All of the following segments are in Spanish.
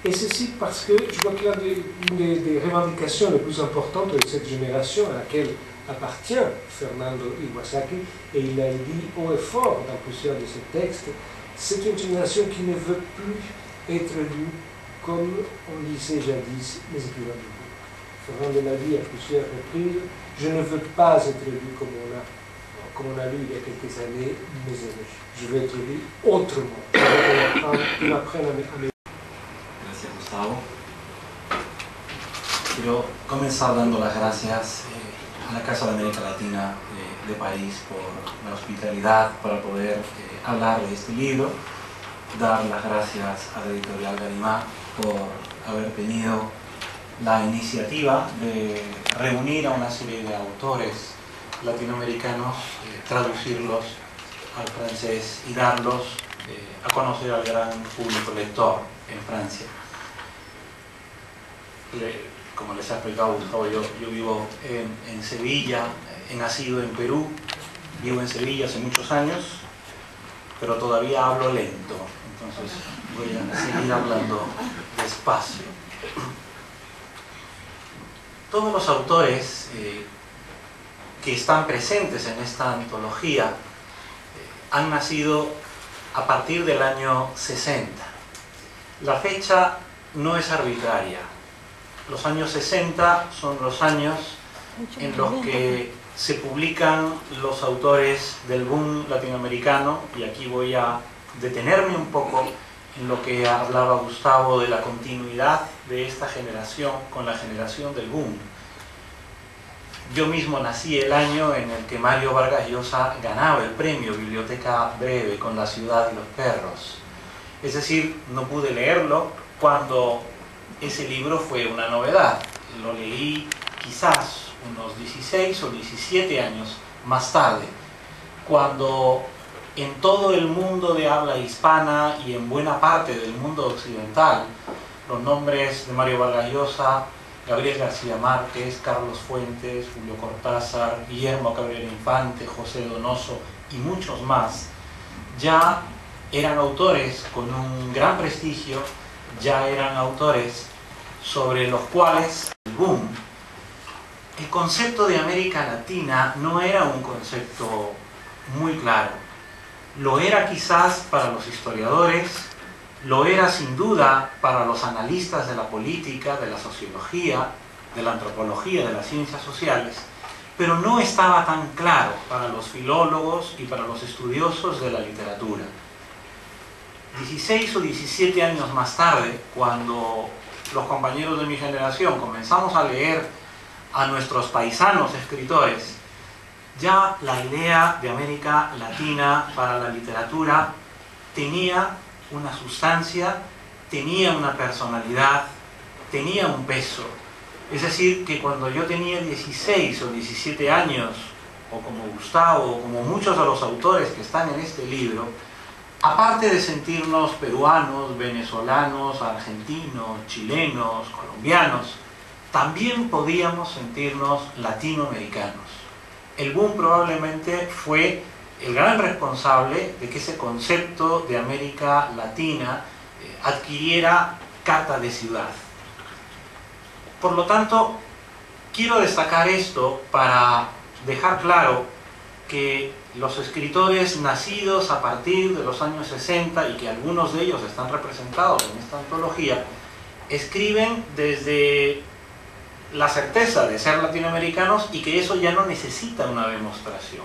Et ceci parce que je vois qu'il y a une des revendications les plus importantes de cette génération à laquelle appartient Fernando Iwasaki, et il a dit haut et fort dans plusieurs de ses textes, c'est une génération qui ne veut plus être lue comme on disait jadis les écrivains du book. Fernando l'a dit à plusieurs reprises, je ne veux pas être lu comme on a lu il y a quelques années mes amis. Je veux être lu autrement. Ils m'apprennent à me... Gracias, Gustavo. Quiero comenzar dando las gracias a la Casa de América Latina de París por la hospitalidad para poder hablar de este libro, dar las gracias a la editorial Gallimard por haber tenido la iniciativa de reunir a una serie de autores latinoamericanos, traducirlos al francés y darlos a conocer al gran público lector en Francia. Como les ha explicado Gustavo, yo vivo en Sevilla, he nacido en Perú, vivo en Sevilla hace muchos años, pero todavía hablo lento, entonces voy a seguir hablando despacio. Todos los autores que están presentes en esta antología han nacido a partir del año 60. La fecha no es arbitraria. Los años 60 son los años en los que se publican los autores del boom latinoamericano, y aquí voy a detenerme un poco en lo que hablaba Gustavo de la continuidad de esta generación con la generación del boom. Yo mismo nací el año en el que Mario Vargas Llosa ganaba el premio Biblioteca Breve con La ciudad y los perros. Es decir, no pude leerlo cuando ese libro fue una novedad. Lo leí quizás unos 16 o 17 años más tarde, cuando en todo el mundo de habla hispana y en buena parte del mundo occidental, los nombres de Mario Vargas Llosa, Gabriel García Márquez, Carlos Fuentes, Julio Cortázar, Guillermo Cabrera Infante, José Donoso y muchos más, ya eran autores con un gran prestigio, ya eran autores sobre los cuales el boom. El concepto de América Latina no era un concepto muy claro. Lo era quizás para los historiadores, lo era sin duda para los analistas de la política, de la sociología, de la antropología, de las ciencias sociales, pero no estaba tan claro para los filólogos y para los estudiosos de la literatura. 16 o 17 años más tarde, cuando los compañeros de mi generación comenzamos a leer a nuestros paisanos escritores, ya la idea de América Latina para la literatura tenía una sustancia, tenía una personalidad, tenía un peso. Es decir, que cuando yo tenía 16 o 17 años, o como Gustavo, o como muchos de los autores que están en este libro, aparte de sentirnos peruanos, venezolanos, argentinos, chilenos, colombianos, también podíamos sentirnos latinoamericanos. El boom probablemente fue el gran responsable de que ese concepto de América Latina adquiriera cata de ciudad. Por lo tanto, quiero destacar esto para dejar claro que los escritores nacidos a partir de los años 60, y que algunos de ellos están representados en esta antología, escriben desde la certeza de ser latinoamericanos y que eso ya no necesita una demostración,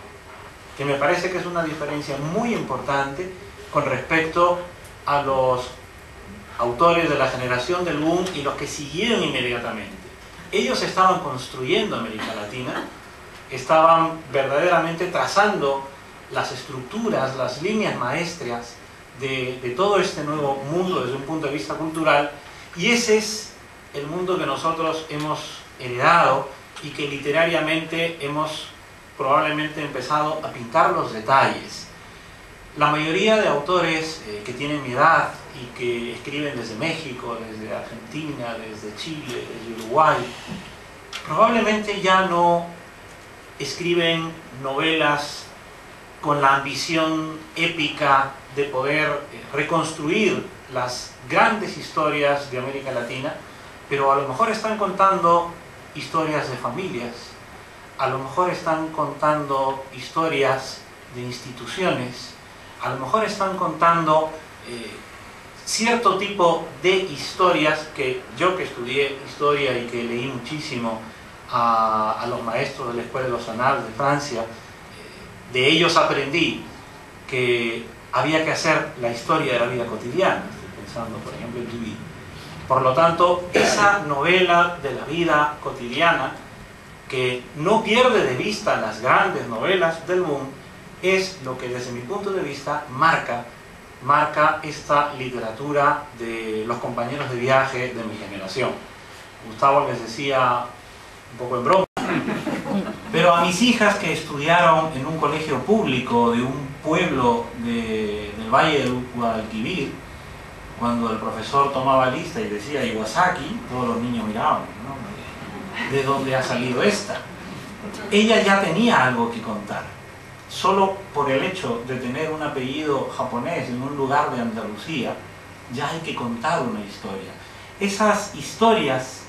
que me parece que es una diferencia muy importante con respecto a los autores de la generación del boom y los que siguieron inmediatamente. Ellos estaban construyendo América Latina, estaban verdaderamente trazando las estructuras, las líneas maestras de todo este nuevo mundo desde un punto de vista cultural, y ese es el mundo que nosotros hemos heredado y que literariamente hemos probablemente empezado a pintar los detalles. La mayoría de autores que tienen mi edad y que escriben desde México, desde Argentina, desde Chile, desde Uruguay, probablemente ya no escriben novelas con la ambición épica de poder reconstruir las grandes historias de América Latina, pero a lo mejor están contando historias de familias, a lo mejor están contando historias de instituciones, a lo mejor están contando cierto tipo de historias que yo, que estudié historia y que leí muchísimo a los maestros de la Escuela de los Annales de Francia, de ellos aprendí que había que hacer la historia de la vida cotidiana. Estoy pensando, por ejemplo, en Duby. Por lo tanto, esa novela de la vida cotidiana, que no pierde de vista las grandes novelas del mundo, es lo que desde mi punto de vista marca esta literatura de los compañeros de viaje de mi generación. Gustavo les decía, un poco en broma, pero a mis hijas que estudiaron en un colegio público de un pueblo del Valle del Guadalquivir, cuando el profesor tomaba lista y decía Iwasaki, todos los niños miraban, ¿no? ¿De dónde ha salido esta? Ella ya tenía algo que contar. Solo por el hecho de tener un apellido japonés en un lugar de Andalucía, ya hay que contar una historia. Esas historias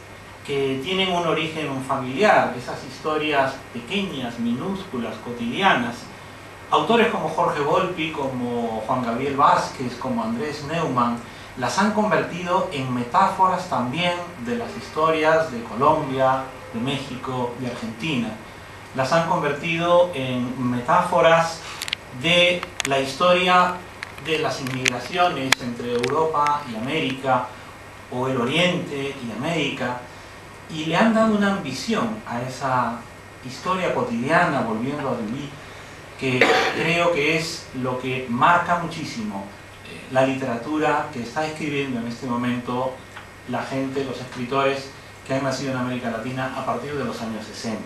que tienen un origen familiar, esas historias pequeñas, minúsculas, cotidianas, autores como Jorge Volpi, como Juan Gabriel Vázquez, como Andrés Neumann, las han convertido en metáforas también de las historias de Colombia, de México, de Argentina. Las han convertido en metáforas de la historia de las inmigraciones entre Europa y América, o el Oriente y América, y le han dado una ambición a esa historia cotidiana, volviendo a Duby, que creo que es lo que marca muchísimo la literatura que está escribiendo en este momento la gente, los escritores que han nacido en América Latina a partir de los años 60.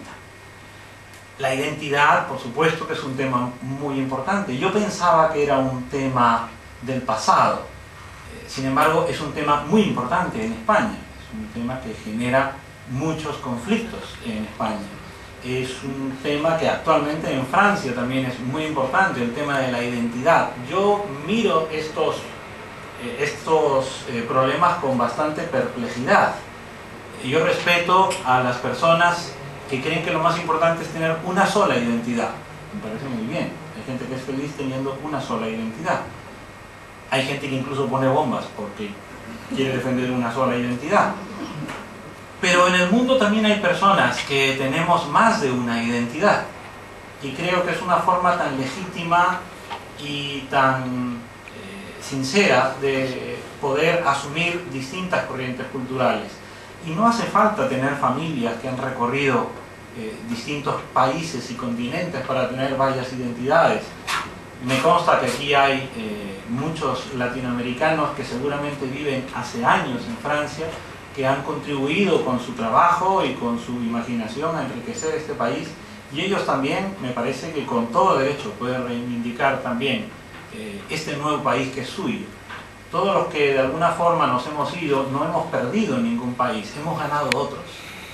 La identidad, por supuesto, que es un tema muy importante. Yo pensaba que era un tema del pasado, sin embargo es un tema muy importante en España, es un tema que genera muchos conflictos en España. Es un tema que actualmente en Francia también es muy importante, el tema de la identidad. Yo miro estos problemas con bastante perplejidad. Yo respeto a las personas que creen que lo más importante es tener una sola identidad. Me parece muy bien. Hay gente que es feliz teniendo una sola identidad. Hay gente que incluso pone bombas porque quiere defender una sola identidad. Pero en el mundo también hay personas que tenemos más de una identidad, y creo que es una forma tan legítima y tan sincera de poder asumir distintas corrientes culturales. Y no hace falta tener familias que han recorrido distintos países y continentes para tener varias identidades. Me consta que aquí hay muchos latinoamericanos que seguramente viven hace años en Francia, que han contribuido con su trabajo y con su imaginación a enriquecer este país, y ellos también, me parece que con todo derecho pueden reivindicar también este nuevo país que es suyo. Todos los que de alguna forma nos hemos ido, no hemos perdido ningún país, hemos ganado otros,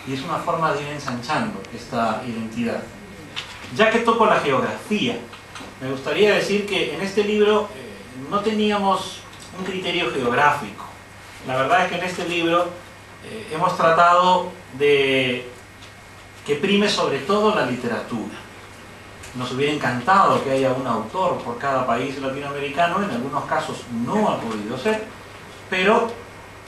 y es una forma de ir ensanchando esta identidad. Ya que toco la geografía, me gustaría decir que en este libro no teníamos un criterio geográfico. La verdad es que en este libro hemos tratado de que prime sobre todo la literatura. Nos hubiera encantado que haya un autor por cada país latinoamericano, en algunos casos no ha podido ser, pero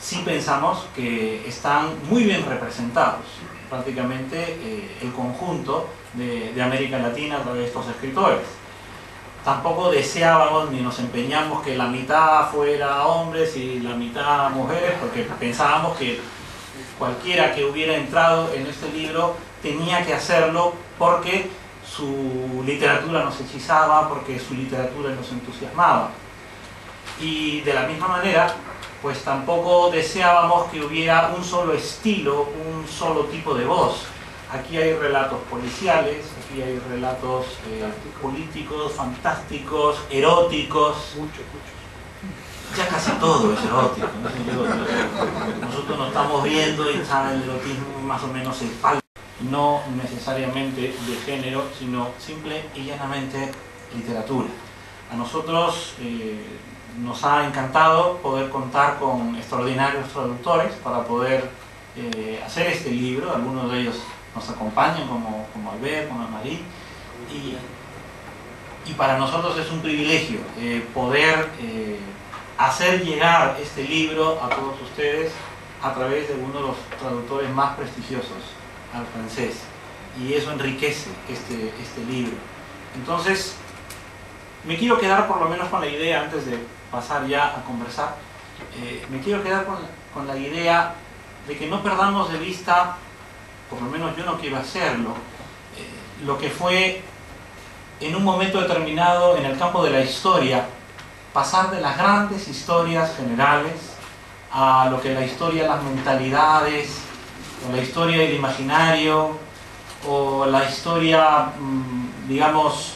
sí pensamos que están muy bien representados prácticamente el conjunto de América Latina a través de estos escritores. Tampoco deseábamos ni nos empeñamos que la mitad fuera hombres y la mitad mujeres, porque pensábamos que cualquiera que hubiera entrado en este libro tenía que hacerlo porque su literatura nos hechizaba, porque su literatura nos entusiasmaba. Y de la misma manera, pues tampoco deseábamos que hubiera un solo estilo, un solo tipo de voz. Aquí hay relatos policiales, aquí hay relatos políticos, fantásticos, eróticos. Ya casi todo es erótico, ¿no? Nosotros nos estamos viendo y está el erotismo más o menos en palco. No necesariamente de género, sino simple y llanamente literatura. A nosotros nos ha encantado poder contar con extraordinarios traductores para poder hacer este libro. Algunos de ellos nos acompañan, como Albert, como Marie, y para nosotros es un privilegio poder hacer llegar este libro a todos ustedes a través de uno de los traductores más prestigiosos al francés, y eso enriquece este libro. Entonces, me quiero quedar por lo menos con la idea, antes de pasar ya a conversar, me quiero quedar con la idea de que no perdamos de vista, por lo menos yo no quiero hacerlo, lo que fue en un momento determinado en el campo de la historia, pasar de las grandes historias generales a lo que la historia de las mentalidades, o la historia del imaginario, o la historia, digamos,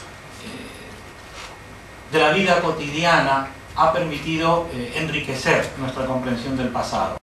de la vida cotidiana, ha permitido enriquecer nuestra comprensión del pasado.